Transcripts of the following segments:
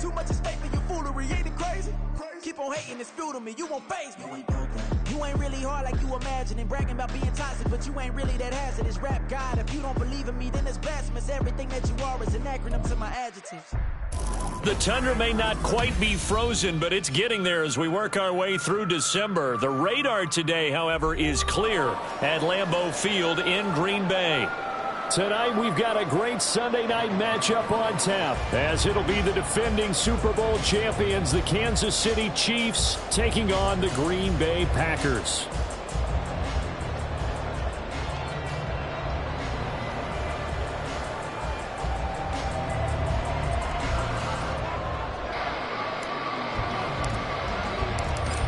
Too much is fake for your foolery, ain't it crazy? Keep on hating, it's fuel to me, you won't faze me. You ain't really hard like you imagine, and bragging about being toxic, but you ain't really that hazardous. Rap God, if you don't believe in me, then it's blasphemous. Everything that you are is an acronym to my adjectives. The tundra may not quite be frozen, but it's getting there as we work our way through December. The radar today, however, is clear at Lambeau Field in Green Bay. Tonight, we've got a great Sunday night matchup on tap, as it'll be the defending Super Bowl champions, the Kansas City Chiefs, taking on the Green Bay Packers.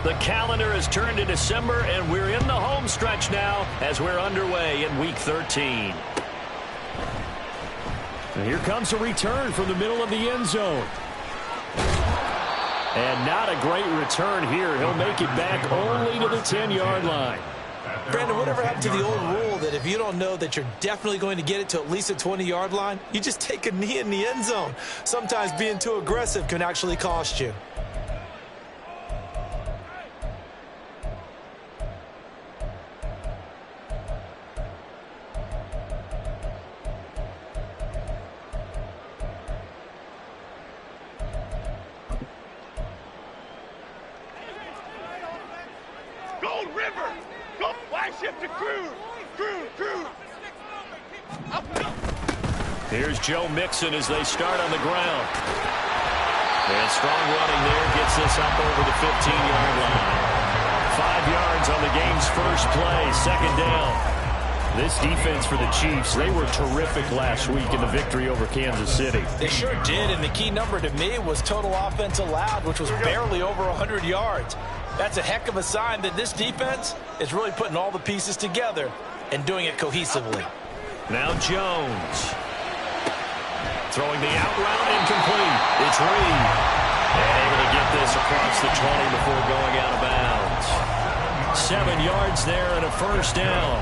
The calendar has turned to December, and we're in the home stretch now as we're underway in Week 13. And here comes a return from the middle of the end zone. And not a great return here. He'll make it back only to the 10-yard line. Brandon, whatever happened to the old rule that if you don't know that you're definitely going to get it to at least a 20-yard line, you just take a knee in the end zone. Sometimes being too aggressive can actually cost you. Here's Joe Mixon as they start on the ground. And strong running there gets this up over the 15-yard line. 5 yards on the game's first play, second down. This defense for the Chiefs, they were terrific last week in the victory over Kansas City. They sure did, and the key number to me was total offense allowed, which was barely over 100 yards. That's a heck of a sign that this defense is really putting all the pieces together and doing it cohesively. Now Jones. Throwing the out route incomplete. It's Reed. And able to get this across the 20 before going out of bounds. 7 yards there and a first down.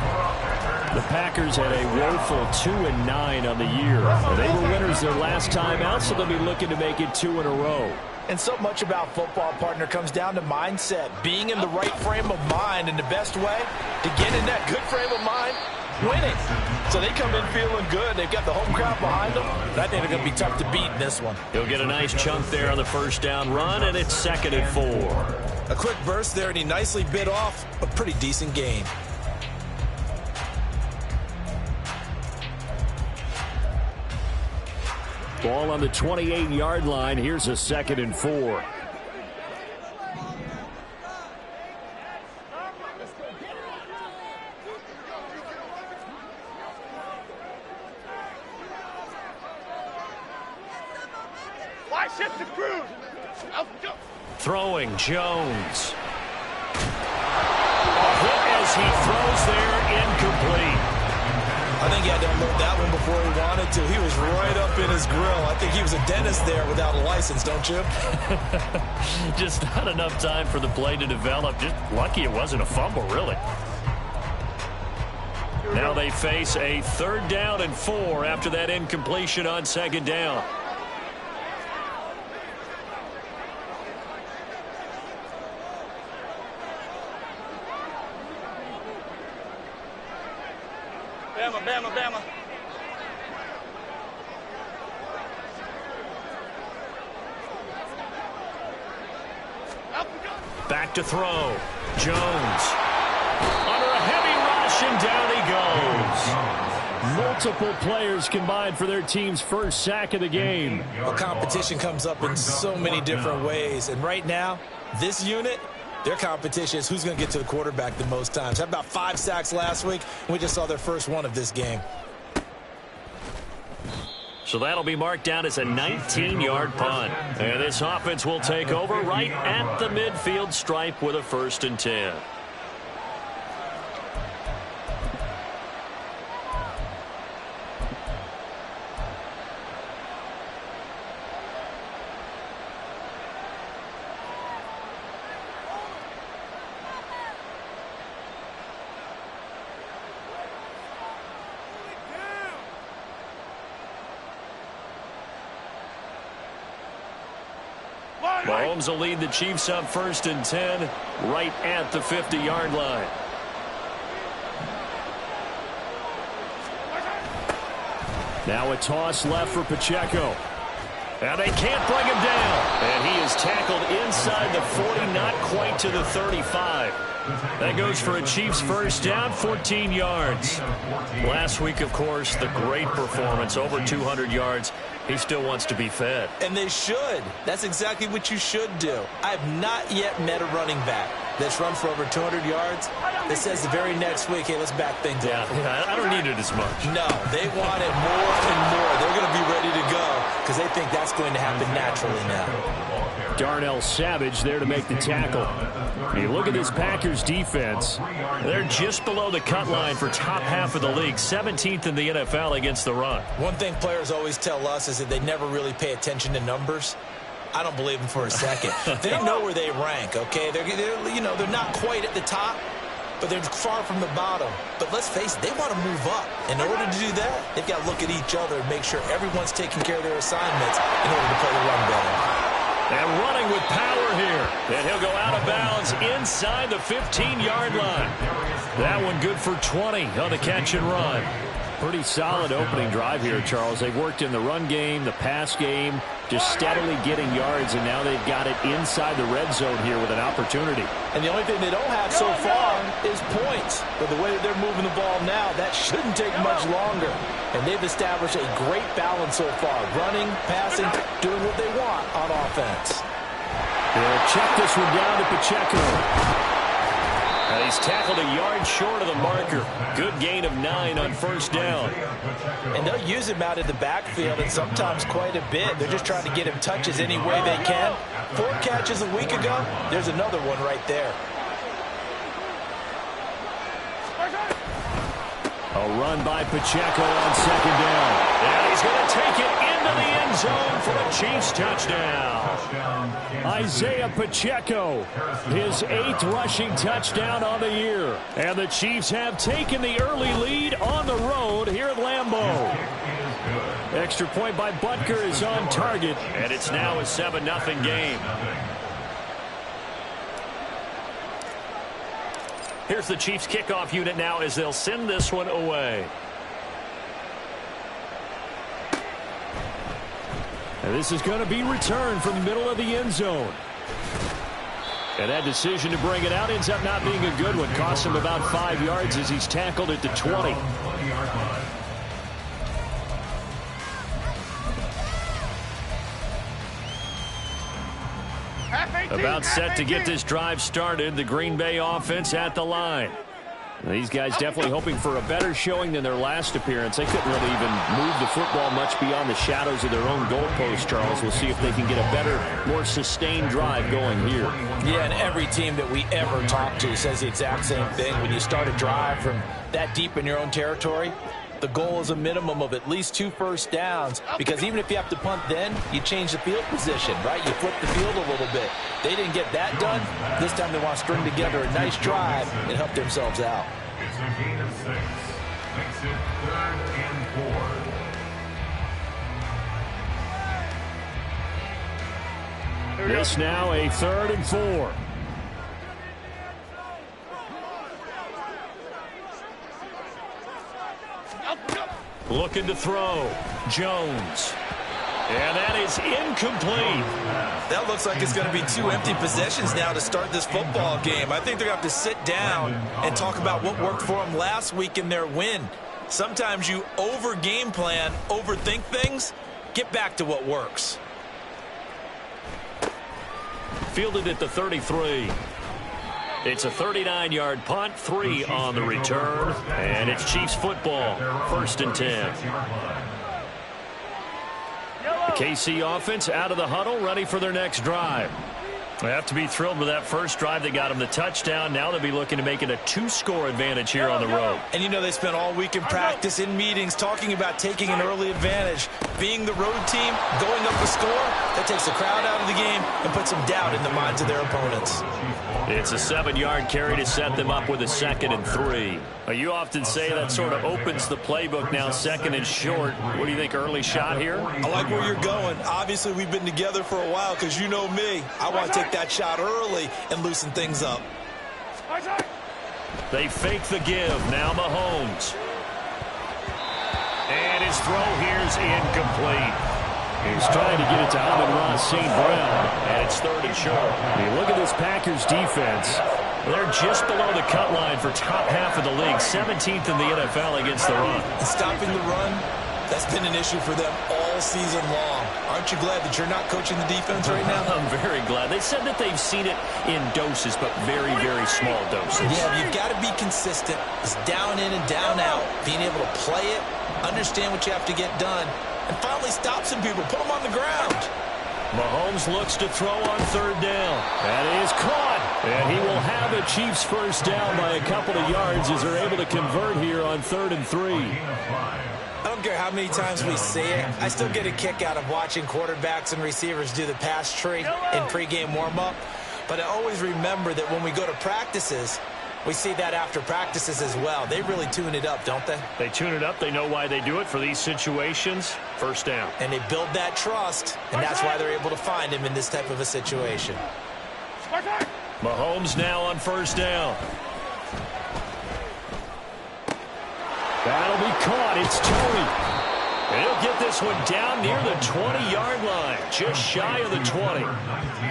The Packers had a woeful 2-9 on the year. They were winners their last time out, so they'll be looking to make it 2 in a row. And so much about football, partner, comes down to mindset. Being in the right frame of mind, and the best way to get in that good frame of mind, winning. So they come in feeling good. They've got the home crowd behind them. I think they're going to be tough to beat in this one. He'll get a nice chunk there on the first down run, and it's 2nd and 4. A quick burst there, and he nicely bit off a pretty decent gain. Ball on the 28-yard line. Here's a 2nd and 4. Throwing Jones. Hit as he throws there, incomplete. I think he had to unload that one before he wanted to. He was right up in his grill. I think he was a dentist there without a license, don't you? Just not enough time for the play to develop. Just lucky it wasn't a fumble, really. Now they face a 3rd down and 4 after that incompletion on 2nd down. Bama. Back to throw. Jones. Under a heavy rush, and down he goes. Multiple players combined for their team's first sack of the game. Well, competition comes up in so many different ways. And right now, this unit, their competition is who's going to get to the quarterback the most times. Had about 5 sacks last week, and we just saw their first one of this game. So that'll be marked down as a 19-yard punt. And this offense will take over right at the midfield stripe with a 1st and 10. Mahomes will lead the Chiefs up 1st and 10 right at the 50-yard line. Now a toss left for Pacheco. And they can't bring him down. And he is tackled inside the 40, not quite to the 35. That goes for a Chiefs first down, 14 yards. Last week, of course, the great performance, over 200 yards. He still wants to be fed. And they should. That's exactly what you should do. I have not yet met a running back that's run for over 200 yards that says the very next week, hey, let's back things up. Yeah, I don't need it as much. No, they want it more and more. They're going to be ready to go because they think that's going to happen naturally now. Darnell Savage there to make the tackle. You look at this Packers defense. They're just below the cut line for top half of the league, 17th in the NFL against the run. One thing players always tell us is that they never really pay attention to numbers. I don't believe them for a second. They know where they rank, okay? They're not quite at the top, but they're far from the bottom. But let's face it, they want to move up. In order to do that, they've got to look at each other and make sure everyone's taking care of their assignments in order to play the run better. And running with power here. And he'll go out of bounds inside the 15-yard line. That one good for 20 on the catch and run. Pretty solid opening drive here, Charles. They've worked in the run game, the pass game, just steadily getting yards, and now they've got it inside the red zone here with an opportunity. And the only thing they don't have so far is points. But the way that they're moving the ball now, that shouldn't take much longer. And they've established a great balance so far. Running, passing, doing what they want on offense. They'll check this one down to Pacheco. He's tackled a yard short of the marker. Good gain of 9 on first down. And they'll use him out in the backfield, and sometimes quite a bit. They're just trying to get him touches any way they can. 4 catches a week ago. There's another one right there. A run by Pacheco on second down. And he's going to take it into the end zone for a Chiefs touchdown. Isaiah Pacheco, his 8th rushing touchdown on the year. And the Chiefs have taken the early lead on the road here at Lambeau. Extra point by Butker is on target, and it's now a 7-0 game. Here's the Chiefs kickoff unit now as they'll send this one away. And this is going to be returned from the middle of the end zone. And that decision to bring it out ends up not being a good one. Costs him about 5 yards as he's tackled at the 20. About set to get this drive started. The Green Bay offense at the line. These guys definitely hoping for a better showing than their last appearance. They couldn't really even move the football much beyond the shadows of their own goalpost, Charles. We'll see if they can get a better, more sustained drive going here. Yeah, and every team that we ever talk to says the exact same thing. When you start a drive from that deep in your own territory, the goal is a minimum of at least 2 first downs, because even if you have to punt then, you change the field position, right? You flip the field a little bit. They didn't get that done. This time they want to string together a nice drive and help themselves out. It's a gain of 6. Makes it 3rd and 4. This now a 3rd and 4. Looking to throw. Jones. And that is incomplete. That looks like it's going to be 2 empty possessions now to start this football game. I think they're going to have to sit down and talk about what worked for them last week in their win. Sometimes you over-game plan, overthink things. Get back to what works. Fielded at the 33. It's a 39-yard punt, 3 on the return, and it's Chiefs football, 1st and 10. The KC offense out of the huddle, ready for their next drive. They have to be thrilled with that first drive that got them the touchdown. Now they'll be looking to make it a 2-score advantage here on the road. And you know they spent all week in practice, in meetings, talking about taking an early advantage. Being the road team, going up a score, that takes the crowd out of the game and puts some doubt in the minds of their opponents. It's a 7-yard carry to set them up with a 2nd and 3. You often say that sort of opens the playbook now, 2nd and short. What do you think, early shot here? I like where you're going. Obviously, we've been together for a while because you know me. I want to take that shot early and loosen things up. They fake the give. Now Mahomes. And his throw here's incomplete. He's trying to get it to Amon-Ra St. Brown, and it's 3rd and short. You look at this Packers defense. They're just below the cut line for top half of the league, 17th in the NFL against the run. And stopping the run, that's been an issue for them all season long. Aren't you glad that you're not coaching the defense right now? I'm very glad. They said that they've seen it in doses, but very, very small doses. Yeah, you've got to be consistent. It's down in and down out. Being able to play it, understand what you have to get done, and finally stop some people, put them on the ground. Mahomes looks to throw on 3rd down. That is caught. And he will have a Chiefs first down by a couple of yards as they're able to convert here on 3rd and 3. I don't care how many times we see it. I still get a kick out of watching quarterbacks and receivers do the pass tree in pregame warm-up. But I always remember that when we go to practices, we see that after practices as well. They really tune it up, don't they? They tune it up. They know why they do it for these situations. First down. And they build that trust, and that's why they're able to find him in this type of a situation. Mahomes now on 1st down. That'll be caught. It's Tony. And he'll get this one down near the 20-yard line, just shy of the 20.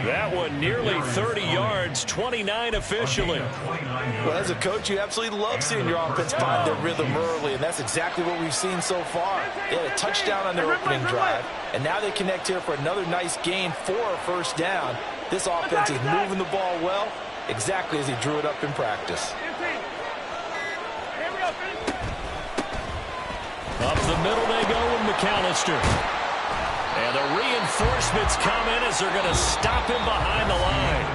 That one nearly 30 yards, 29 officially. Well, as a coach, you absolutely love seeing your offense find their rhythm early, and that's exactly what we've seen so far. They had a touchdown on their opening drive, and now they connect here for another nice gain for a 1st down. This offense is moving the ball well, exactly as he drew it up in practice. Up the middle they go with McAllister. And the reinforcements come in as they're going to stop him behind the line.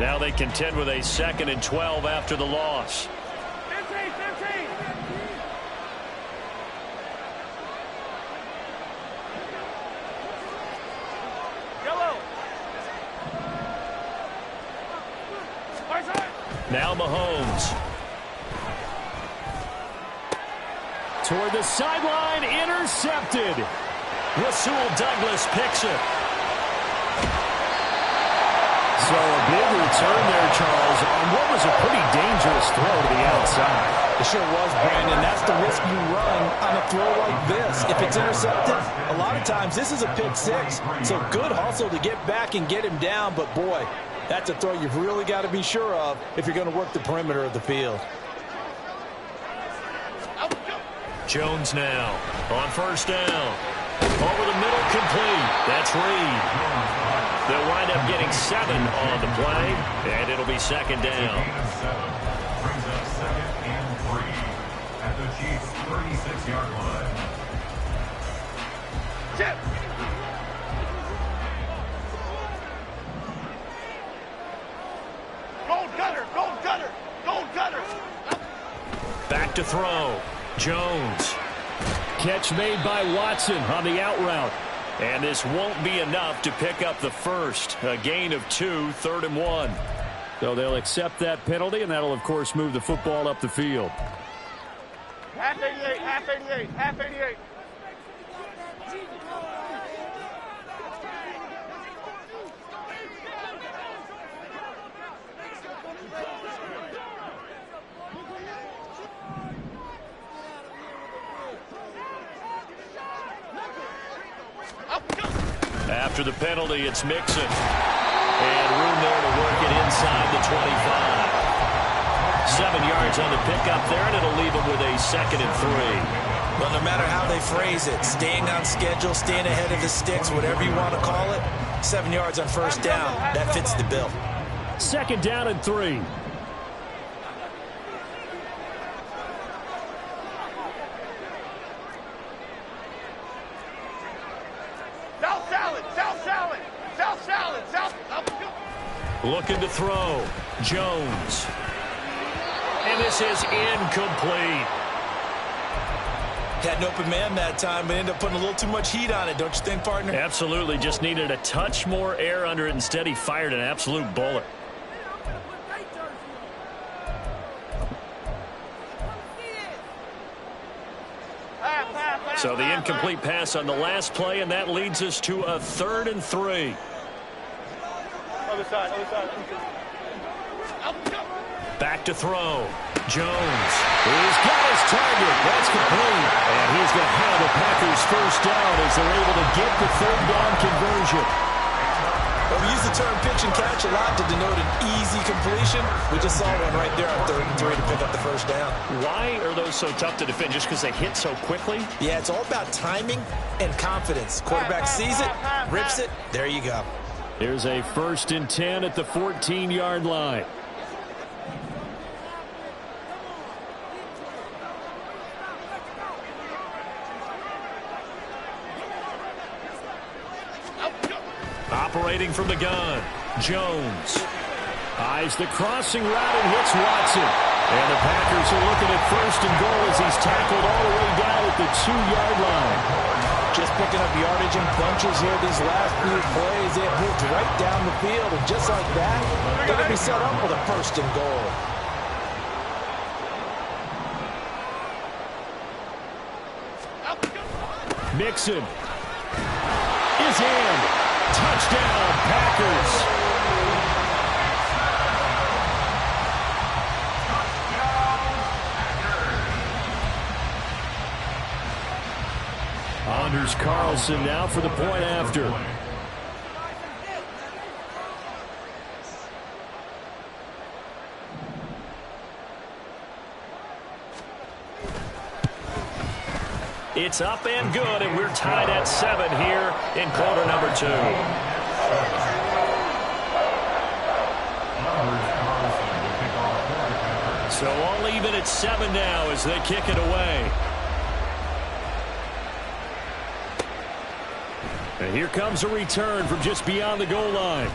Now they contend with a 2nd and 12 after the loss. 15. Yellow. Now Mahomes. Toward the sideline, intercepted. Rasul Douglas picks it. So a big return there, Charles, on what was a pretty dangerous throw to the outside. It sure was, Brandon. That's the risk you run on a throw like this. If it's intercepted, a lot of times this is a pick six. So good hustle to get back and get him down. But, boy, that's a throw you've really got to be sure of if you're going to work the perimeter of the field. Jones now on 1st down. Over the middle, complete. That's Reed. They'll wind up getting 7 on the play, and it'll be 2nd down. Brings up 2nd and 3 at the Chiefs' 36-yard line. Chip. Gold gutter. Back to throw. Jones. Catch made by Watson on the out route. And this won't be enough to pick up the first. A gain of 2, 3rd and 1. So they'll accept that penalty, and that'll, of course, move the football up the field. Half 88. After the penalty, it's Mixon. And room there to work it inside the 25. 7 yards on the pickup there, and it'll leave them with a 2nd and 3. Well, no matter how they phrase it, staying on schedule, staying ahead of the sticks, whatever you want to call it, 7 yards on 1st down, that fits the bill. 2nd down and 3. Looking to throw. Jones. And this is incomplete. Had an open man that time, but ended up putting a little too much heat on it, don't you think, partner? Absolutely. Just needed a touch more air under it. Instead, he fired an absolute bullet. So the incomplete pass on the last play, and that leads us to a 3rd and 3. Other side. Back to throw. Jones. He's got his target. That's complete. And he's going to have the Packers 1st down as they're able to get the 3rd down conversion. Well, we use the term pitch and catch a lot to denote an easy completion. We just saw one right there on 3rd and 3 to pick up the 1st down. Why are those so tough to defend? Just because they hit so quickly? Yeah, it's all about timing and confidence. Quarterback sees it, rips it, there you go. Here's a 1st and 10 at the 14-yard line. Operating from the gun, Jones. Eyes the crossing route and hits Watson. And the Packers are looking at 1st and goal as he's tackled all the way down at the 2-yard line. Just picking up yardage in bunches here these last few plays. They have moved right down the field, and just like that, they're going to be set up with a 1st and goal. Mixon is in. Touchdown, Packers. Anders Carlson now for the point after. It's up and good, and we're tied at 7 here in quarter number 2. So all even at 7 now as they kick it away. And here comes a return from just beyond the goal line.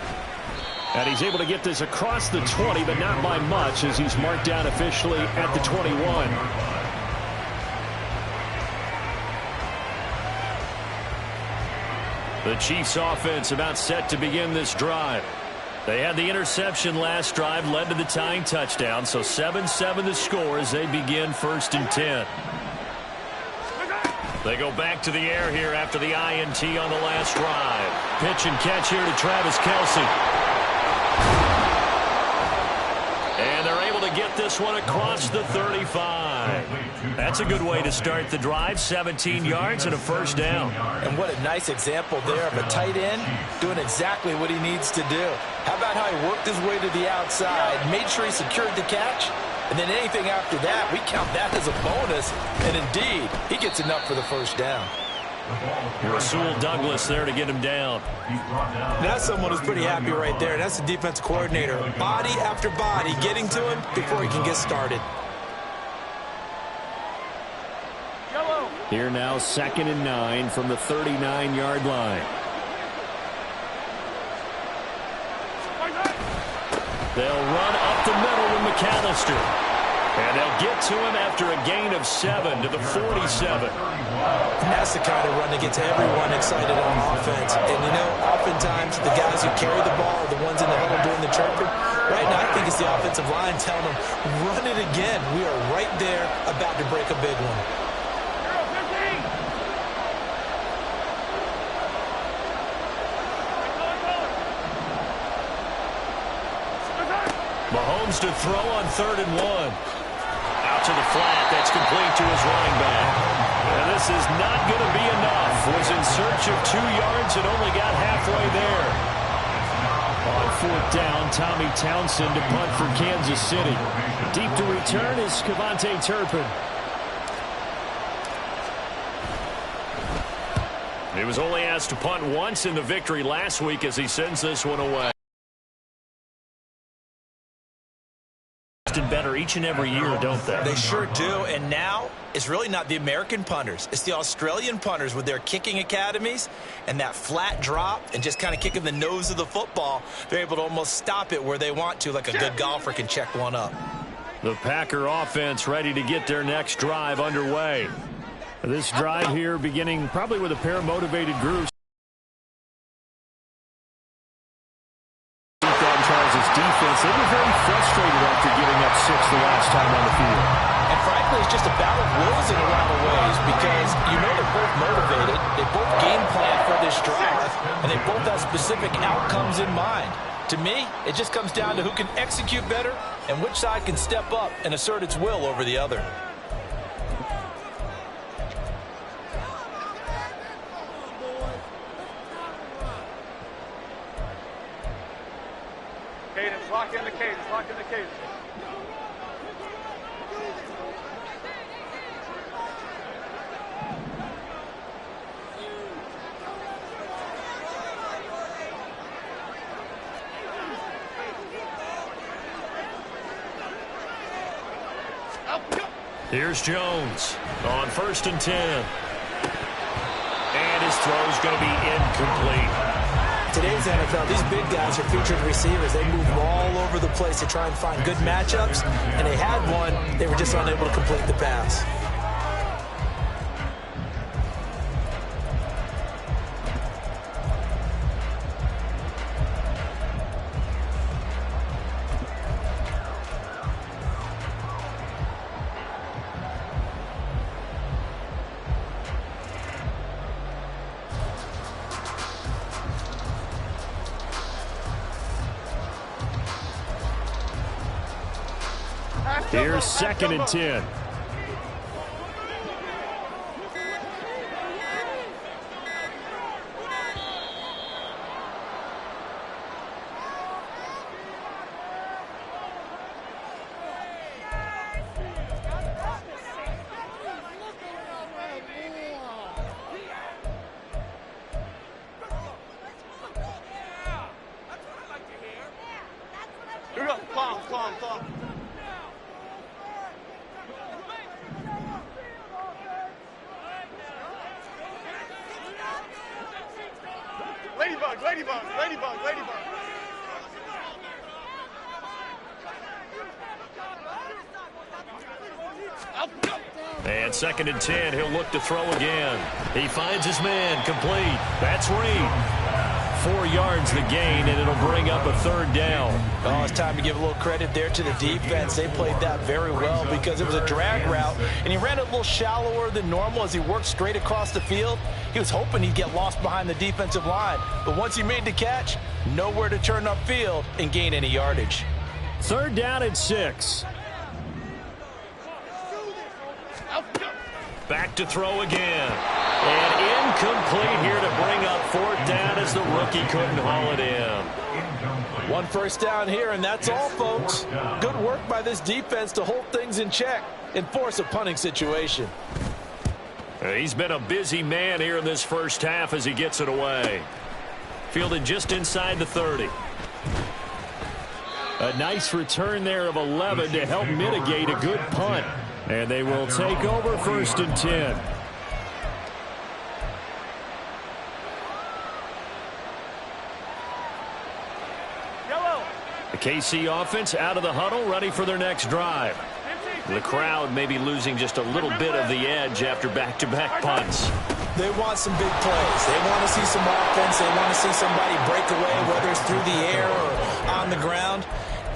And he's able to get this across the 20, but not by much, as he's marked down officially at the 21. The Chiefs offense about set to begin this drive. They had the interception last drive, led to the tying touchdown, so 7-7 the score as they begin 1st and 10. They go back to the air here after the INT on the last drive. Pitch and catch here to Travis Kelce. And they're able to get this one across the 35. That's a good way to start the drive. 17 yards and a 1st down. And what a nice example there of a tight end doing exactly what he needs to do. How about how he worked his way to the outside, made sure he secured the catch, and then anything after that, we count that as a bonus. And indeed, he gets enough for the 1st down. Rasul Douglas there to get him down. That's someone who's pretty happy right there. That's the defense coordinator. Body after body getting to him before he can get started. Here now, 2nd and 9 from the 39-yard line. They'll run up the middle with McAllister. And they'll get to him after a gain of 7 to the 47. And that's the kind of run that gets everyone excited on offense. And, you know, oftentimes the guys who carry the ball are the ones in the huddle doing the chirping. Right now, I think it's the offensive line telling them, run it again. We are right there about to break a big one. Mahomes to throw on 3rd and 1. Out to the flat. That's complete to his running back. And this is not going to be enough. Was in search of 2 yards and only got halfway there. On 4th down, Tommy Townsend to punt for Kansas City. Deep to return is Kevontae Turpin. He was only asked to punt once in the victory last week as he sends this one away. Better each and every year, don't they? They sure do. And now it's really not the American punters. It's the Australian punters with their kicking academies and that flat drop and just kind of kicking the nose of the football. They're able to almost stop it where they want to, like a good golfer can check one up. The Packer offense ready to get their next drive underway. This drive here beginning probably with a pair of motivated groups. Defense, they were very frustrated after giving up 6 the last time on the field. And frankly, it's just a battle of wills in a lot of ways because you know they're both motivated, they both game plan for this drive, and they both have specific outcomes in mind. To me, it just comes down to who can execute better and which side can step up and assert its will over the other. Cadence, lock in the cadence, lock in the cadence. Here's Jones on 1st and 10. And his throw's going to be incomplete. Today's NFL, these big guys are featured receivers. They move all over the place to try and find good matchups, and they had one. They were just unable to complete the pass. Here's 2nd and 10. Here we go. Calm. Ladybug. And 2nd and 10, he'll look to throw again. He finds his man, complete. That's Reed. 4 yards the gain, and it'll bring up a 3rd down. Oh, it's time to give a little credit there to the defense. They played that very well because it was a drag route, and he ran it a little shallower than normal as he worked straight across the field. He was hoping he'd get lost behind the defensive line, but once he made the catch, nowhere to turn upfield and gain any yardage. 3rd down and 6. Back to throw again. And incomplete here to bring up 4th down as the rookie couldn't haul it in. 1 first down here, and that's all, folks. Good work by this defense to hold things in check and force a punting situation. He's been a busy man here in this first half as he gets it away. Fielded just inside the 30. A nice return there of 11 to help mitigate a good punt. And they will take over 1st and 10. The KC offense out of the huddle, ready for their next drive. The crowd may be losing just a little bit of the edge after back-to-back punts. They want some big plays. They want to see some offense. They want to see somebody break away, whether it's through the air or on the ground.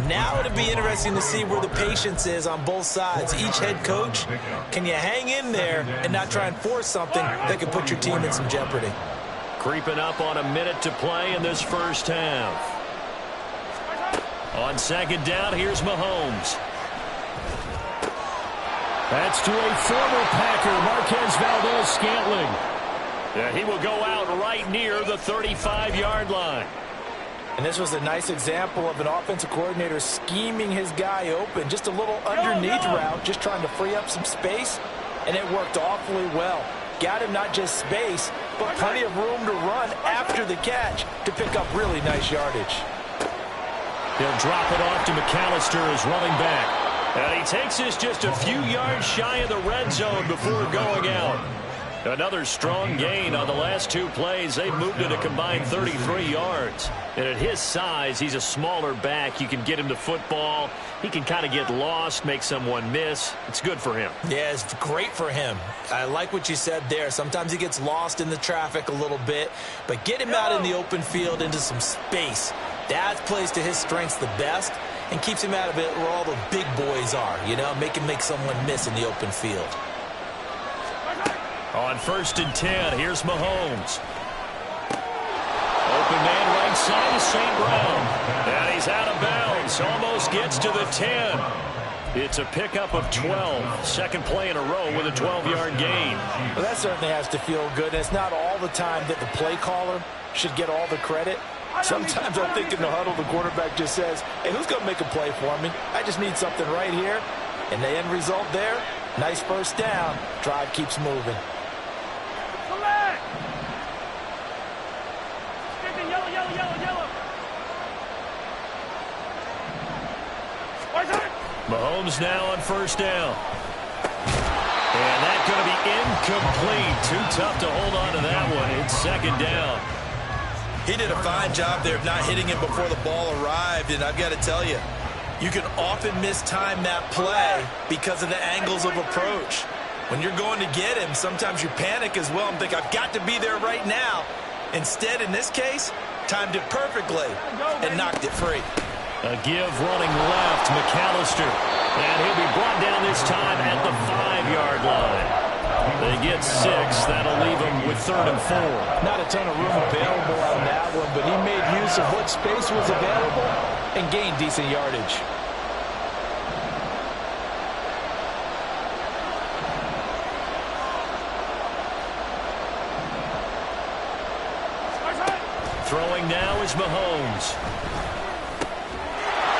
Now it'll be interesting to see where the patience is on both sides. Each head coach, can you hang in there and not try and force something that could put your team in some jeopardy? Creeping up on a minute to play in this first half. On 2nd down, here's Mahomes. That's to a former Packer, Marquez Valdes-Scantling. Yeah, he will go out right near the 35-yard line. And this was a nice example of an offensive coordinator scheming his guy open. Just a little underneath route, just trying to free up some space, and it worked awfully well. Got him not just space, but plenty of room to run after the catch to pick up really nice yardage. He'll drop it off to McAllister as running back. And he takes this just a few yards shy of the red zone before going out. Another strong gain on the last 2 plays. They've moved it a combined 33 yards. And at his size, he's a smaller back. You can get him to football. He can kind of get lost, make someone miss. It's good for him. Yeah, it's great for him. I like what you said there. Sometimes he gets lost in the traffic a little bit. But get him out in the open field into some space. That plays to his strengths the best and keeps him out of it where all the big boys are. You know, make him make someone miss in the open field. On 1st and 10, here's Mahomes. Open man right side of St. Brown. And he's out of bounds. Almost gets to the 10. It's a pickup of 12. 2nd play in a row with a 12-yard gain. Well, that certainly has to feel good. It's not all the time that the play caller should get all the credit. Sometimes I think in the huddle, the quarterback just says, hey, who's going to make a play for me? I just need something right here. And the end result there, nice first down. Drive keeps moving. Mahomes now on 1st down. And that's going to be incomplete. Too tough to hold on to that one. It's 2nd down. He did a fine job there of not hitting him before the ball arrived. And I've got to tell you, you can often mistime that play because of the angles of approach. When you're going to get him, sometimes you panic as well and think, I've got to be there right now. Instead, in this case, timed it perfectly and knocked it free. A give running left, McAllister. And he'll be brought down this time at the 5-yard line. They get 6. That'll leave him with 3rd and 4. Not a ton of room available on that one, but he made use of what space was available and gained decent yardage. Throwing now is Mahomes.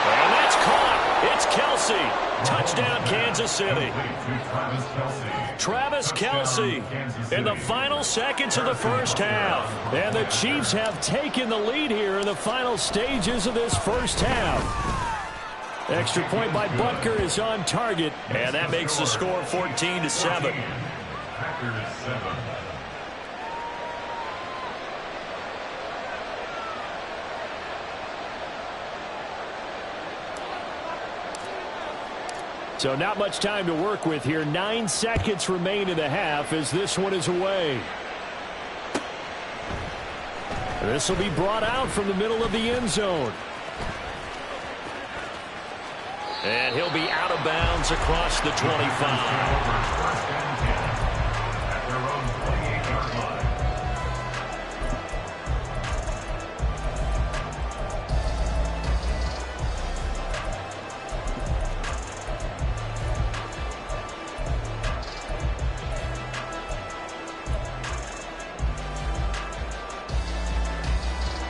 And that's caught. It's Kelsey. Touchdown, Kansas City. Travis Kelsey in the final seconds of the first half. And the Chiefs have taken the lead here in the final stages of this first half. Extra point by Butker is on target. And that makes the score 14-7. So not much time to work with here. 9 seconds remain in the half as this one is away. This will be brought out from the middle of the end zone. And he'll be out of bounds across the 25.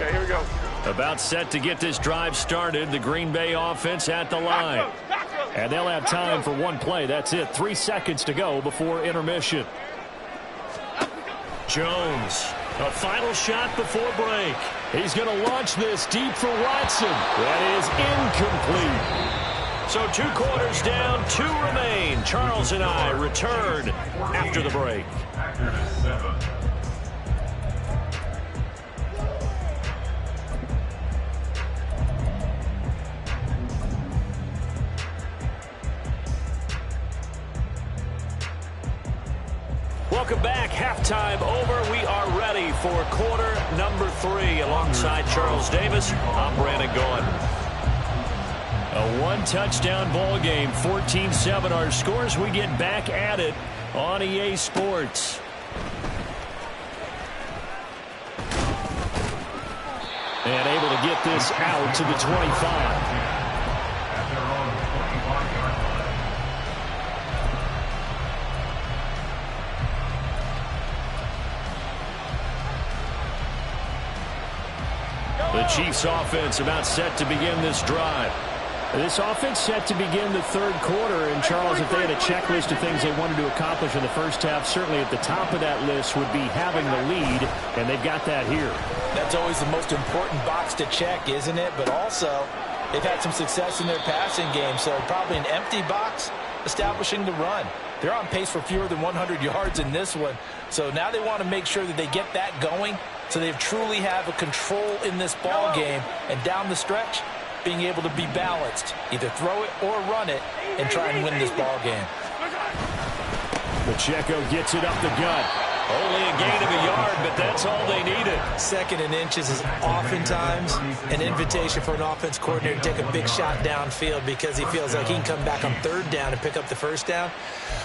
Okay, here we go. About set to get this drive started. The Green Bay offense at the line. And they'll have time for one play. That's it. 3 seconds to go before intermission. Jones, a final shot before break. He's going to launch this deep for Watson. That is incomplete. So 2 quarters down, 2 remain. Charles and I return after the break. Welcome back. Halftime over. We are ready for quarter number 3. Alongside Charles Davis, I'm Brandon Gaughan. A 1-touchdown ball game, 14-7 our scores. We get back at it on EA Sports. And able to get this out to the 25. The Chiefs offense about set to begin this drive. This offense set to begin the 3rd quarter. And, Charles, if they had a checklist of things they wanted to accomplish in the first half, certainly at the top of that list would be having the lead, and they've got that here. That's always the most important box to check, isn't it? But also, they've had some success in their passing game, so probably an empty box establishing the run. They're on pace for fewer than 100 yards in this one. So now they want to make sure that they get that going so they truly have a control in this ball game. And down the stretch, being able to be balanced. Either throw it or run it and try and win this ball game. Pacheco gets it up the gut. Only a gain of a yard, but that's all they needed. 2nd and inches is oftentimes an invitation for an offense coordinator to take a big shot downfield because he feels like he can come back on 3rd down and pick up the 1st down.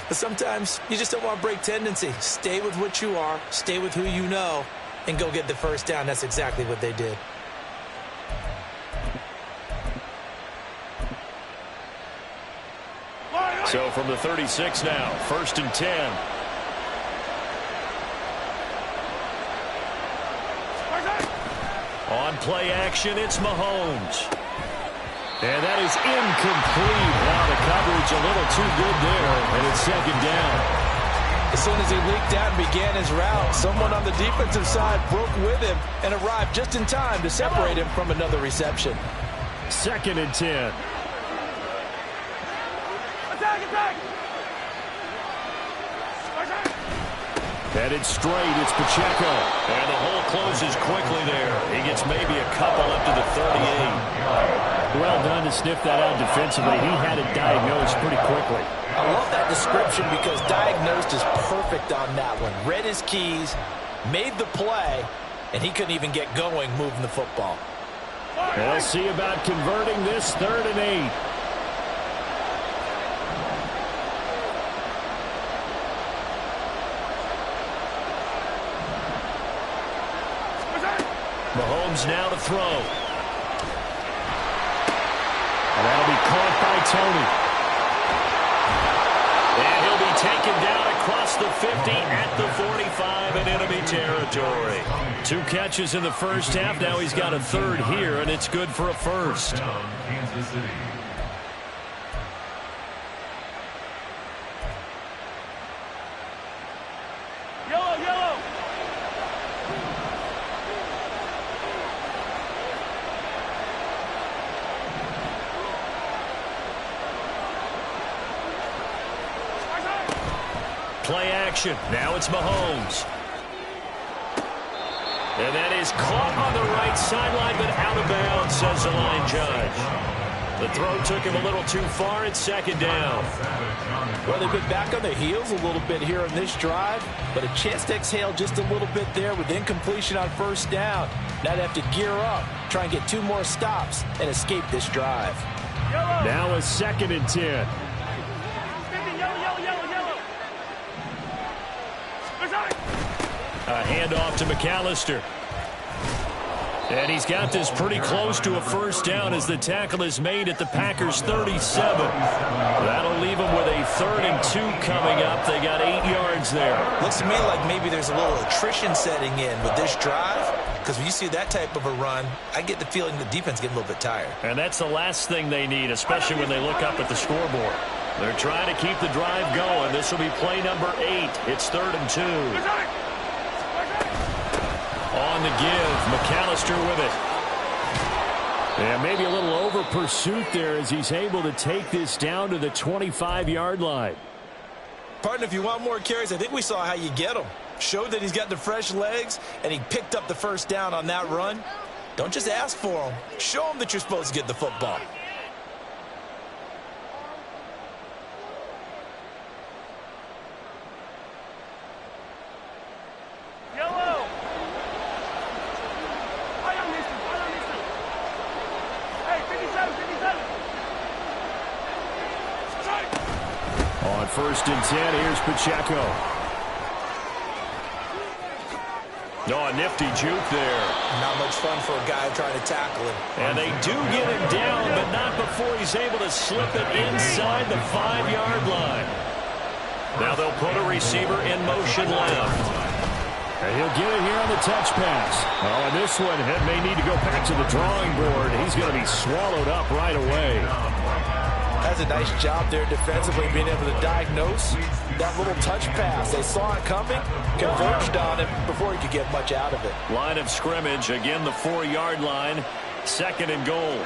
But sometimes you just don't want to break tendency. Stay with what you are, stay with who you know, and go get the 1st down. That's exactly what they did. So from the 36 now, 1st and 10. On play action, it's Mahomes. And that is incomplete. Wow, the coverage a little too good there, and it's 2nd down. As soon as he leaked out and began his route, someone on the defensive side broke with him and arrived just in time to separate him from another reception. 2nd and 10. Attack! Headed straight, it's Pacheco. And the hole closes quickly there. He gets maybe a couple up to the 38. Well done to sniff that out defensively. He had it diagnosed pretty quickly. I love that description because diagnosed is perfect on that one. Read his keys, made the play, and he couldn't even get going moving the football. We'll see about converting this 3rd and 8. Mahomes now to throw. And that'll be caught by Tony. And he'll be taken down across the 50 at the 45 in enemy territory. 2 catches in the first half. Now he's got a 3rd here, and it's good for a 1st. Kansas City. Yellow! Play action. Now it's Mahomes. And that is caught on the right sideline, but out of bounds, says the line judge. The throw took him a little too far. It's second down. Well, they've been back on their heels a little bit here on this drive, but a chance to exhale just a little bit there with incompletion on first down. Now they have to gear up, try and get 2 more stops, and escape this drive. Now a 2nd and 10. A handoff to McAllister. And he's got this pretty close to a first down as the tackle is made at the Packers' 37. That'll leave them with a 3rd and 2 coming up. They got 8 yards there. Looks to me like maybe there's a little attrition setting in with this drive, because when you see that type of a run, I get the feeling the defense getting a little bit tired. And that's the last thing they need, especially when they look up at the scoreboard. They're trying to keep the drive going. This will be play number 8. It's 3rd and 2. On the give, McAllister with it. And maybe a little over pursuit there as he's able to take this down to the 25-yard line. Partner, if you want more carries, I think we saw how you get them. Showed that he's got the fresh legs, and he picked up the first down on that run. Don't just ask for them. Show them that you're supposed to get the football. On 1st and 10, here's Pacheco. Oh, a nifty juke there. Not much fun for a guy trying to tackle him. And they do get him down, but not before he's able to slip it inside the 5-yard line. Now they'll put a receiver in motion left. And he'll get it here on the touch pass. Oh, and this one may need to go back to the drawing board. He's going to be swallowed up right away. That's a nice job there defensively, being able to diagnose that little touch pass. They saw it coming, converged on him before he could get much out of it. Line of scrimmage, again the 4-yard line, 2nd and goal.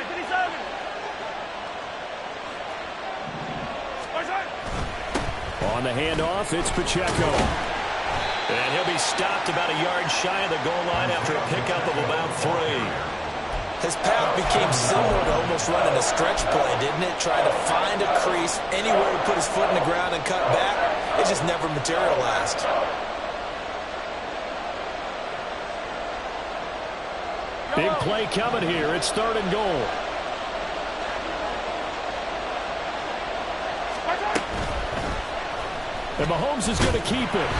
On the handoff, it's Pacheco. And he'll be stopped about a yard shy of the goal line after a pickup of about 3. His path became similar to almost running a stretch play, didn't it? Trying to find a crease, anywhere to put his foot in the ground and cut back. It just never materialized. Big play coming here. It's 3rd and goal. And Mahomes is going to keep it.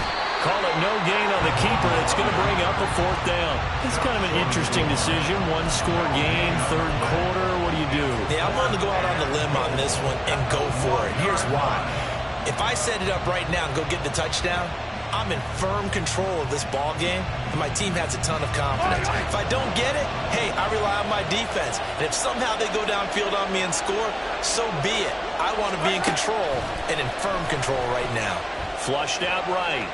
Call it no gain on the keeper. It's going to bring up a 4th down. It's kind of an interesting decision. 1-score game, 3rd quarter. What do you do? Yeah, I'm willing to go out on the limb on this one and go for it. Here's why. If I set it up right now and go get the touchdown, I'm in firm control of this ball game, and my team has a ton of confidence. If I don't get it, hey, I rely on my defense. And if somehow they go downfield on me and score, so be it. I want to be in control and in firm control right now. Flushed out right.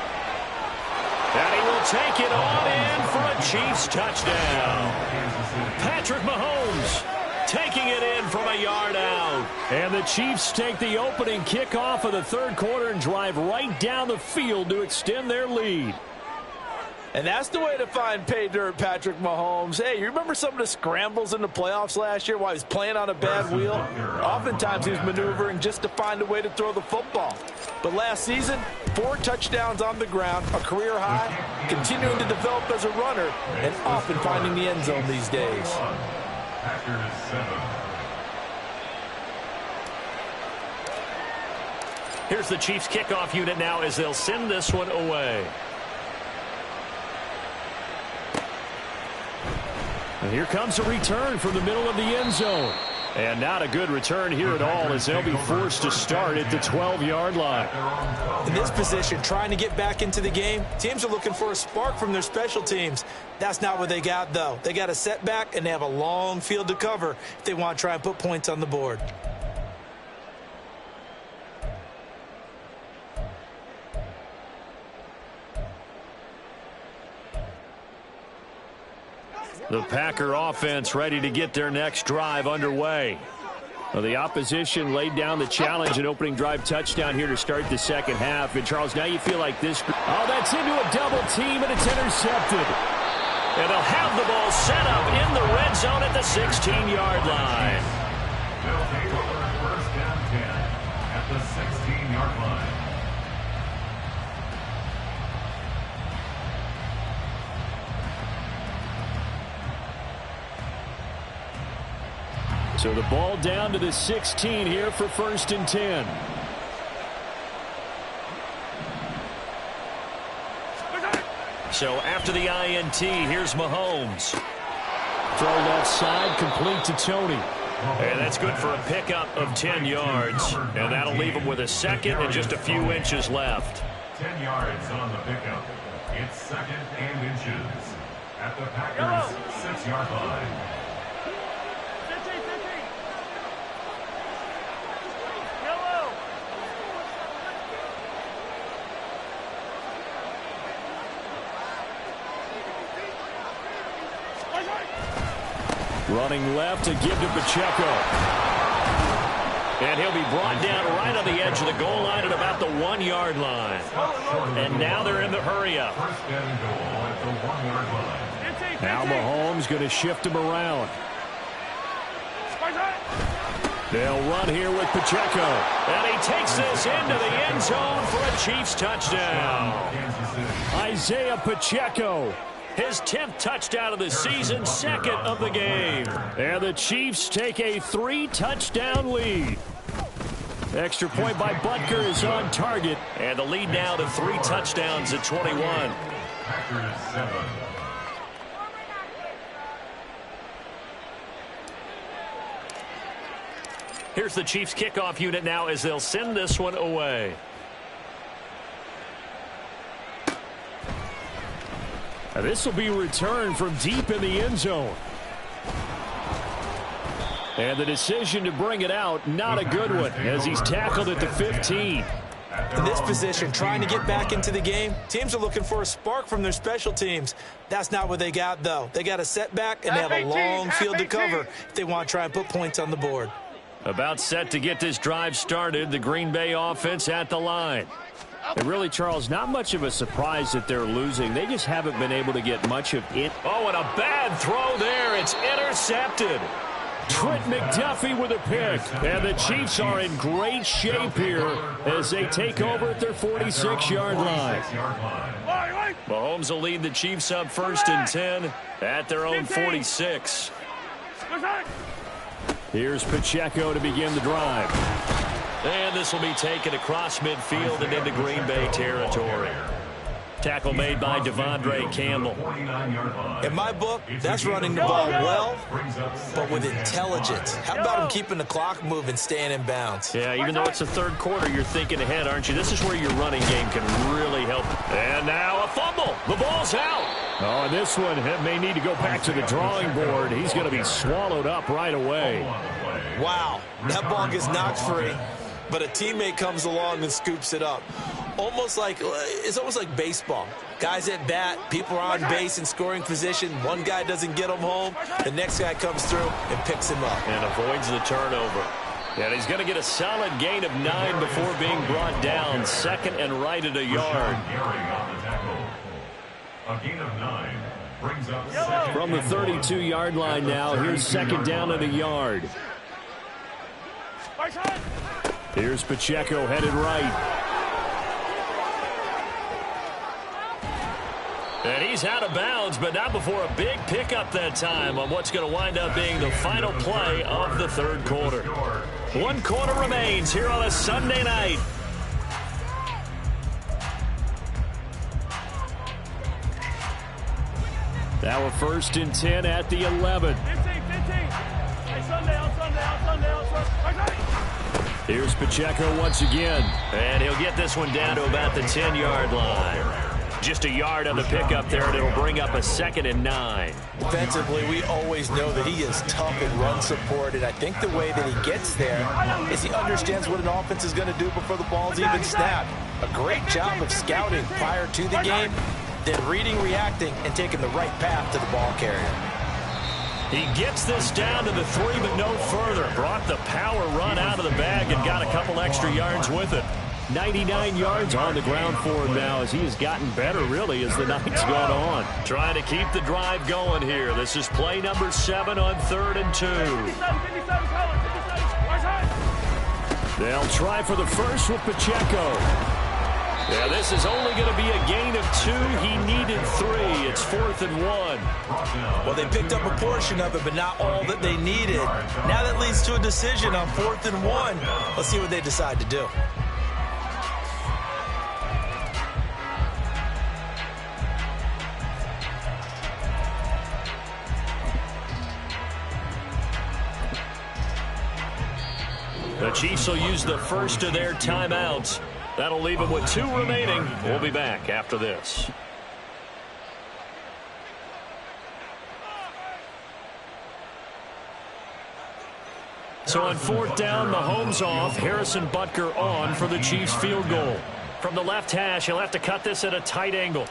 And he will take it on in for a Chiefs touchdown. Patrick Mahomes taking it in from a yard out. And the Chiefs take the opening kickoff of the 3rd quarter and drive right down the field to extend their lead. And that's the way to find pay dirt, Patrick Mahomes. Hey, you remember some of the scrambles in the playoffs last year while he was playing on a bad wheel? Oftentimes he was maneuvering just to find a way to throw the football. But last season, 4 touchdowns on the ground, a career high, continuing to develop as a runner, and often finding the end zone these days. Here's the Chiefs kickoff unit now as they'll send this one away. And here comes a return from the middle of the end zone. And not a good return here at all as they'll be forced to start at the 12-yard line. In this position, trying to get back into the game, teams are looking for a spark from their special teams. That's not what they got, though. They got a setback, and they have a long field to cover if they want to try and put points on the board. The Packer offense ready to get their next drive underway. Well, the opposition laid down the challenge and opening drive touchdown here to start the 2nd half. And, Charles, now you feel like this. Oh, that's into a double team, and it's intercepted. And they'll have the ball set up in the red zone at the 16-yard line. So the ball down to the 16 here for 1st and 10. So after the INT, here's Mahomes. Throw left side, complete to Tony. And that's good for a pickup of 10 yards. And that'll leave him with a second and just a few inches left. 10 yards on the pickup. It's 2nd and inches at the Packers' 6-yard line. Running left to give to Pacheco. And he'll be brought down right on the edge of the goal line at about the 1-yard line. And now they're in the hurry-up. First and goal at the 1-yard line. Now Mahomes going to shift him around. They'll run here with Pacheco. And he takes this into the end zone for a Chiefs touchdown. Isaiah Pacheco. His 10th touchdown of the season, 2nd of the game. And the Chiefs take a 3-touchdown lead. Extra point by Butker is on target. And the lead now to 3 touchdowns at 21. Packers 7. Here's the Chiefs kickoff unit now as they'll send this one away. This will be returned from deep in the end zone. And the decision to bring it out, not a good one, as he's tackled at the 15. In this position, trying to get back into the game, teams are looking for a spark from their special teams. That's not what they got, though. They got a setback, and they have a long field to cover if they want to try and put points on the board. About set to get this drive started, the Green Bay offense at the line. And really, Charles, not much of a surprise that they're losing. They just haven't been able to get much of it. Oh, and a bad throw there. It's intercepted. Trent McDuffie with a pick. And the Chiefs are in great shape here as they take over at their 46-yard line. Mahomes will lead the Chiefs up 1st and 10 at their own 46. Here's Pacheco to begin the drive. And this will be taken across midfield and into Green Bay territory. Tackle made by Devondre Campbell. In my book, that's running the ball well, but with intelligence. How about him keeping the clock moving, staying in bounds? Yeah, even though it's the 3rd quarter, you're thinking ahead, aren't you? This is where your running game can really help. And now a fumble. The ball's out. Oh, and this one may need to go back to the drawing board. He's going to be swallowed up right away. Wow, that ball gets knocked free, but a teammate comes along and scoops it up. It's almost like baseball. Guys at bat, people are on base in scoring position. One guy doesn't get him home. The next guy comes through and picks him up. And avoids the turnover. And he's going to get a solid gain of 9 before being brought down. 2nd and right at a yard. A gain of 9 brings up 2nd. From the 32-yard line now, here's 2nd down at a yard. Here's Pacheco headed right. And he's out of bounds, but not before a big pickup that time on what's going to wind up being the final play of the 3rd quarter. 1 quarter remains here on a Sunday night. Now a 1st and 10 at the 11. 15. Hey, Sunday. Here's Pacheco once again. And he'll get this one down to about the 10-yard line. Just a yard on the pickup there, and it'll bring up a 2nd and 9. Defensively, we always know that he is tough in run support, and I think the way that he gets there is he understands what an offense is going to do before the ball's even snapped. A great job of scouting prior to the game, then reading, reacting, and taking the right path to the ball carrier. He gets this down to the 3, but no further. Brought the power run out of the bag and got a couple extra yards with it. 99 yards on the ground for him now as he has gotten better, really, as the night's gone on. Trying to keep the drive going here. This is play number 7 on 3rd and 2. They'll try for the first with Pacheco. Yeah, this is only going to be a gain of 2. He needed 3. It's 4th and 1. Well, they picked up a portion of it, but not all that they needed. Now that leads to a decision on 4th and 1. Let's see what they decide to do. The Chiefs will use the first of their timeouts. That'll leave them with 2 remaining. We'll be back after this. So on 4th down, Mahomes off, Harrison Butker on for the Chiefs field goal. From the left hash, he'll have to cut this at a tight angle.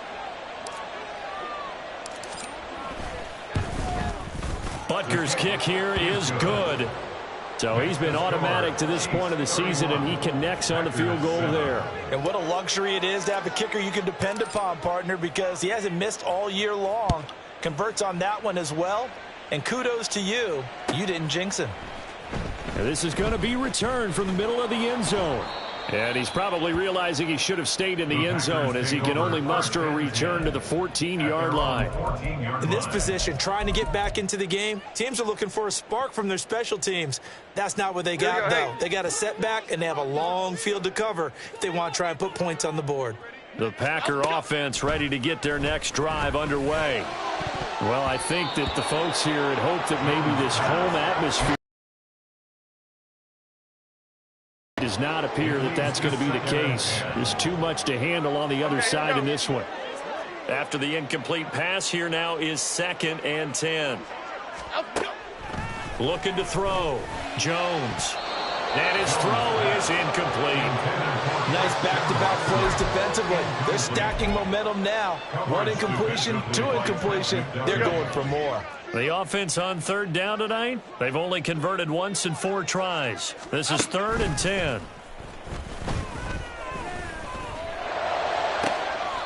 Butker's kick here is good. So he's been automatic to this point of the season, and he connects on the field goal there. And what a luxury it is to have a kicker you can depend upon, partner, because he hasn't missed all year long. Converts on that one as well. And kudos to you. You didn't jinx him. And this is going to be returned from the middle of the end zone. And he's probably realizing he should have stayed in the end zone as he can only muster a return to the 14-yard line. In this position, trying to get back into the game, teams are looking for a spark from their special teams. That's not what they got, though. They got a setback, and they have a long field to cover if they want to try and put points on the board. The Packer offense ready to get their next drive underway. Well, I think that the folks here had hoped that maybe this home atmosphere does not appear that that's going to be the case. There's too much to handle on the other side in this one. After the incomplete pass, here now is 2nd and 10. Looking to throw. Jones. And his throw is incomplete. Nice back-to-back plays defensively. They're stacking momentum now. 1 incompletion, 2 incompletion. They're going for more. The offense on 3rd down tonight, they've only converted once in 4 tries. This is 3rd and 10.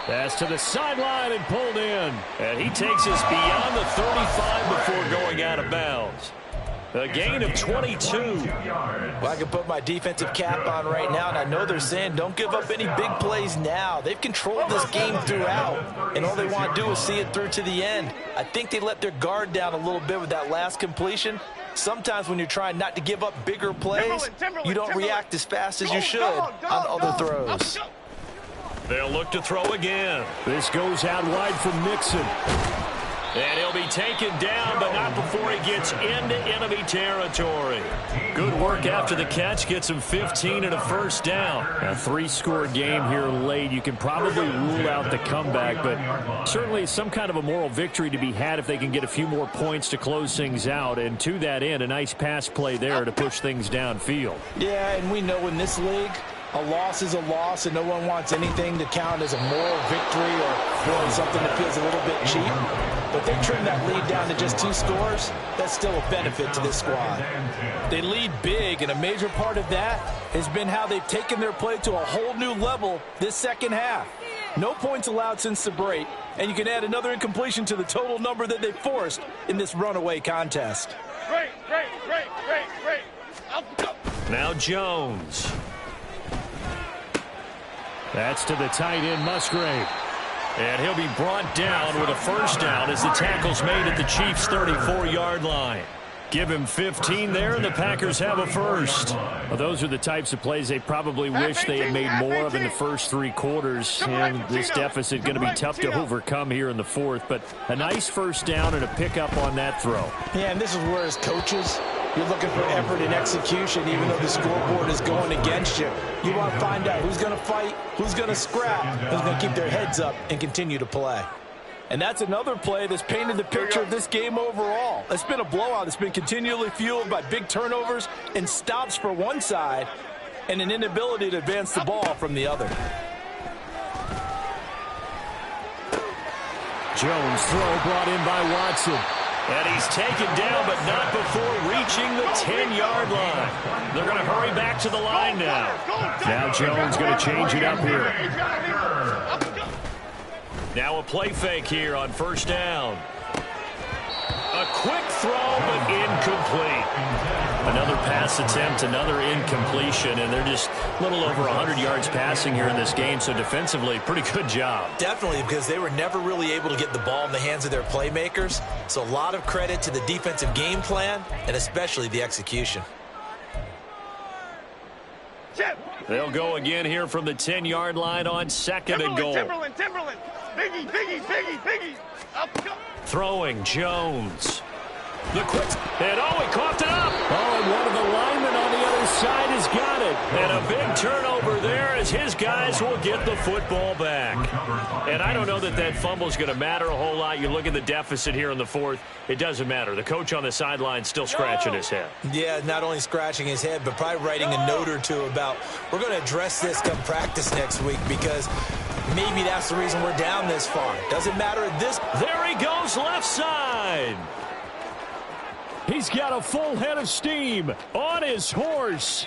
Pass to the sideline and pulled in. And he takes us beyond the 35 before going out of bounds. A gain of 22. Well, I can put my defensive cap on right now, and I know they're saying don't give up any big plays now. They've controlled this game throughout, and all they want to do is see it through to the end. I think they let their guard down a little bit with that last completion. Sometimes when you're trying not to give up bigger plays, you don't react as fast as you should on other throws. They'll look to throw again. This goes out wide for Mixon. And he'll be taken down, but not before he gets into enemy territory. Good work after the catch. Gets him 15 and a first down. A 3-score game here late. You can probably rule out the comeback, but certainly some kind of a moral victory to be had if they can get a few more points to close things out. And to that end, a nice pass play there to push things downfield. Yeah, and we know in this league, a loss is a loss, and no one wants anything to count as a moral victory or something that feels a little bit cheap. But they trim that lead down to just 2 scores. That's still a benefit to this squad. They lead big, and a major part of that has been how they've taken their play to a whole new level this second half. No points allowed since the break, and you can add another incompletion to the total number that they forced in this runaway contest. Great. Now Jones. That's to the tight end, Musgrave. And he'll be brought down with a first down as the tackle's made at the Chiefs' 34-yard line. Give him 15 there, and the Packers have a first. Well, those are the types of plays they probably wish they had made more of in the first 3 quarters. And this deficit going to be tough to overcome here in the 4th. But a nice first down and a pickup on that throw. Yeah, and this is where, as coaches, you're looking for effort and execution, even though the scoreboard is going against you. You want to find out who's going to fight, who's going to scrap, who's going to keep their heads up and continue to play. And that's another play that's painted the picture of this game overall. It's been a blowout. It's been continually fueled by big turnovers and stops for one side and an inability to advance the ball from the other. Jones throw brought in by Watson. And he's taken down, but not before reaching the 10-yard line. They're going to hurry back to the line now. Now Jones going to change it up here. Now a play fake here on first down. A quick throw, but incomplete. Another pass attempt, another incompletion, and they're just a little over 100 yards passing here in this game, so defensively, pretty good job. Definitely, because they were never really able to get the ball in the hands of their playmakers, so a lot of credit to the defensive game plan, and especially the execution. They'll go again here from the 10-yard line on second and goal. Timberland. Biggie. Up, go. Throwing, Jones. The quick, and he coughed it up. Oh, and one of the linemen on the other side has got it. And a big turnover there as his guys will get the football back. And I don't know that that fumble is going to matter a whole lot. You look at the deficit here in the fourth, it doesn't matter. The coach on the sideline still scratching his head. Yeah, not only scratching his head, but probably writing a note or two about, we're going to address this come practice next week, because maybe that's the reason we're down this far. Doesn't matter at this. There he goes, left side. He's got a full head of steam on his horse.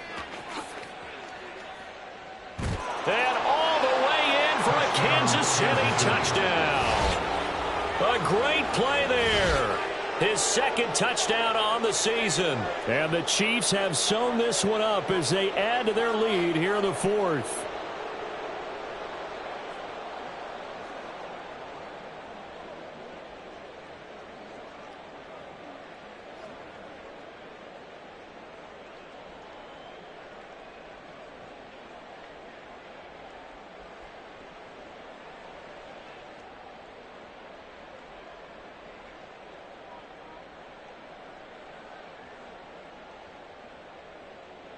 And all the way in for a Kansas City touchdown. A great play there. His second touchdown on the season. And the Chiefs have sewn this one up as they add to their lead here in the fourth.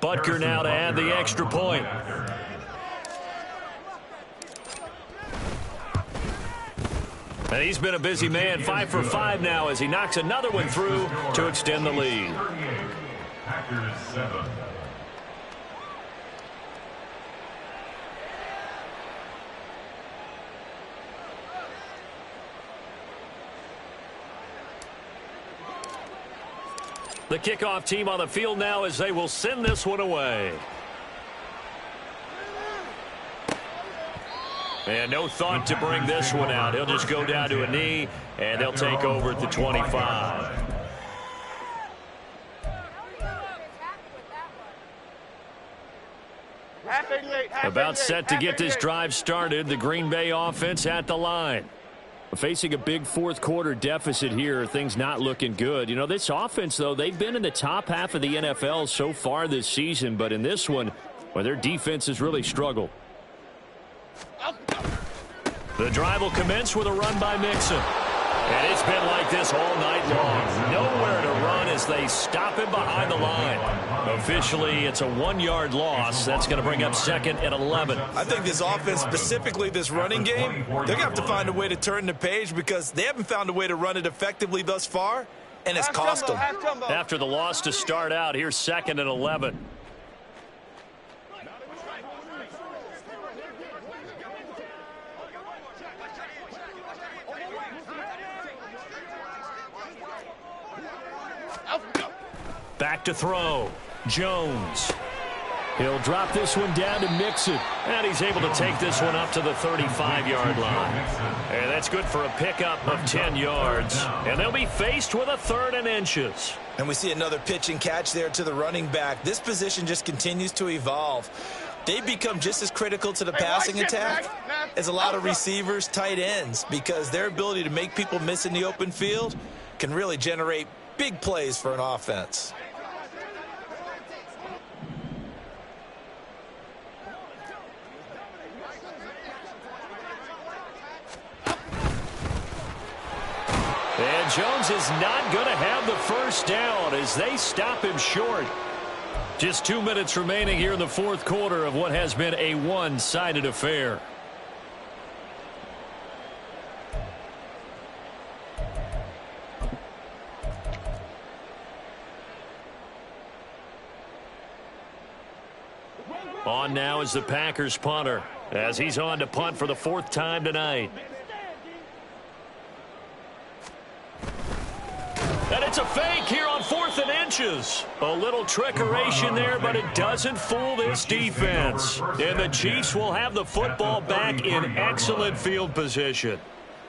Butker now to add the extra point. And he's been a busy man, 5 for 5 now as he knocks another one through to extend the lead. Packers 7. The kickoff team on the field now as they will send this one away. And no thought to bring this one out. He'll just go down to a knee, and they'll take over at the 25. About set to get this drive started. The Green Bay offense at the line. Facing a big fourth quarter deficit here, things not looking good. You know, this offense, though, they've been in the top half of the NFL so far this season, but in this one, well, their defense has really struggled. The drive will commence with a run by Mixon. And it's been like this all night long. Nowhere to run as they stop him behind the line. Officially, it's a 1-yard loss. That's going to bring up second and 11. I think this offense, specifically this running game, they're going to have to find a way to turn the page because they haven't found a way to run it effectively thus far, and it's cost them. After the loss to start out, here's second and 11. Back to throw. Jones. He'll drop this one down to Mixon. And he's able to take this one up to the 35-yard line. And that's good for a pickup of 10 yards. And they'll be faced with a 3rd and inches. And we see another pitch and catch there to the running back. This position just continues to evolve. They become just as critical to the passing attack as a lot of receivers, tight ends, because their ability to make people miss in the open field can really generate big plays for an offense. And Jones is not going to have the first down as they stop him short. Just 2 minutes remaining here in the fourth quarter of what has been a one-sided affair. On now is the Packers punter as he's on to punt for the 4th time tonight. And it's a fake here on 4th and inches. A little trickeration there, but it doesn't fool this defense. And the Chiefs will have the football back in excellent field position.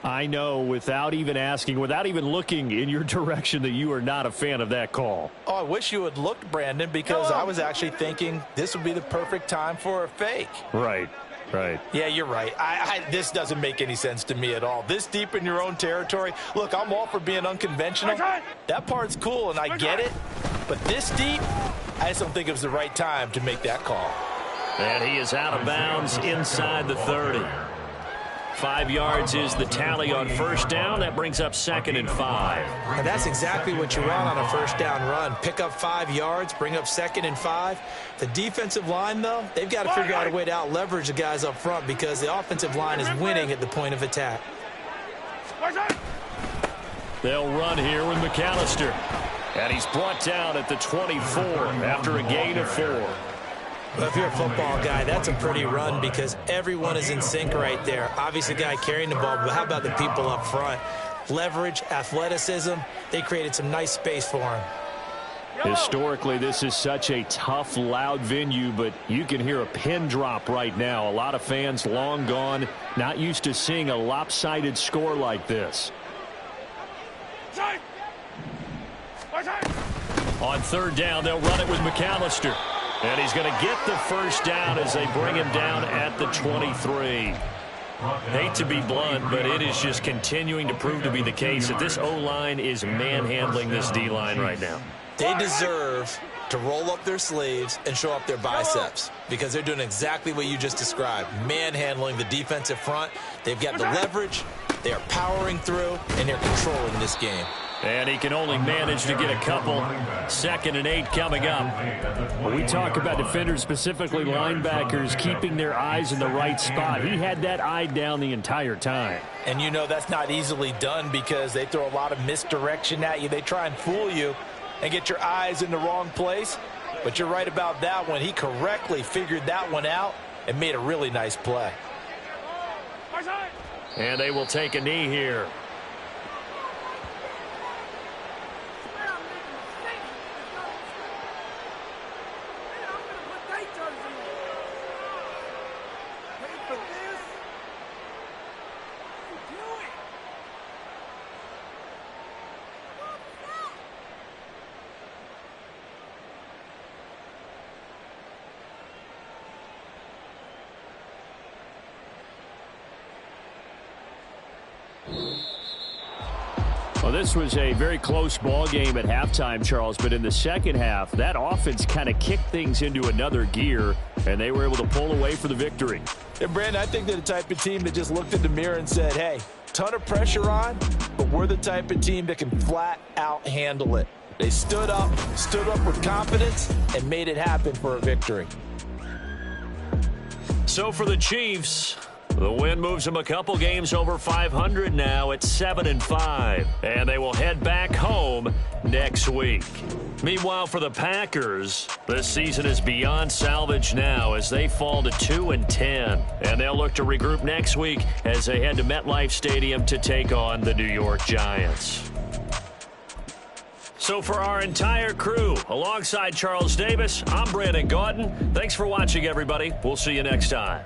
I know, without even asking, without even looking in your direction, that you are not a fan of that call. Oh, I wish you had looked, Brandon, because I was actually thinking this would be the perfect time for a fake. Right. Yeah, you're right. This doesn't make any sense to me at all. This deep in your own territory. Look, I'm all for being unconventional. That part's cool, and I get it. But this deep, I just don't think it was the right time to make that call. And he is out of bounds inside the 30. 5 yards is the tally on first down. That brings up 2nd and 5. And that's exactly what you want on a first down run. Pick up 5 yards, bring up 2nd and 5. The defensive line, though, they've got to figure out a way to out-leverage the guys up front because the offensive line is winning at the point of attack. They'll run here with McAllister. And he's brought down at the 24 after a gain of 4. Well, if you're a football guy, that's a pretty run because everyone is in sync right there. Obviously, the guy carrying the ball, but how about the people up front? Leverage, athleticism, they created some nice space for him. Historically, this is such a tough, loud venue, but you can hear a pin drop right now. A lot of fans long gone, not used to seeing a lopsided score like this. On 3rd down, they'll run it with McAllister. And he's going to get the first down as they bring him down at the 23. Hate to be blunt, but it is just continuing to prove to be the case that this O-line is manhandling this D-line right now. They deserve to roll up their sleeves and show up their biceps because they're doing exactly what you just described, manhandling the defensive front. They've got the leverage, they're powering through, and they're controlling this game. And he can only manage to get a couple. 2nd and 8 coming up. When we talk about defenders, specifically linebackers, keeping their eyes in the right spot. He had that eye down the entire time. And you know that's not easily done because they throw a lot of misdirection at you. They try and fool you and get your eyes in the wrong place. But you're right about that one. He correctly figured that one out and made a really nice play. And they will take a knee here. Well, this was a very close ball game at halftime, Charles, but in the second half, that offense kind of kicked things into another gear, and they were able to pull away for the victory. And, Brandon, I think they're the type of team that just looked in the mirror and said, hey, ton of pressure on, but we're the type of team that can flat out handle it. They stood up with confidence, and made it happen for a victory. So for the Chiefs, the win moves them a couple games over 500 now at 7 and 5, and they will head back home next week. Meanwhile, for the Packers, this season is beyond salvage now as they fall to 2 and 10, and they'll look to regroup next week as they head to MetLife Stadium to take on the New York Giants. So for our entire crew, alongside Charles Davis, I'm Brandon Gaudin. Thanks for watching, everybody. We'll see you next time.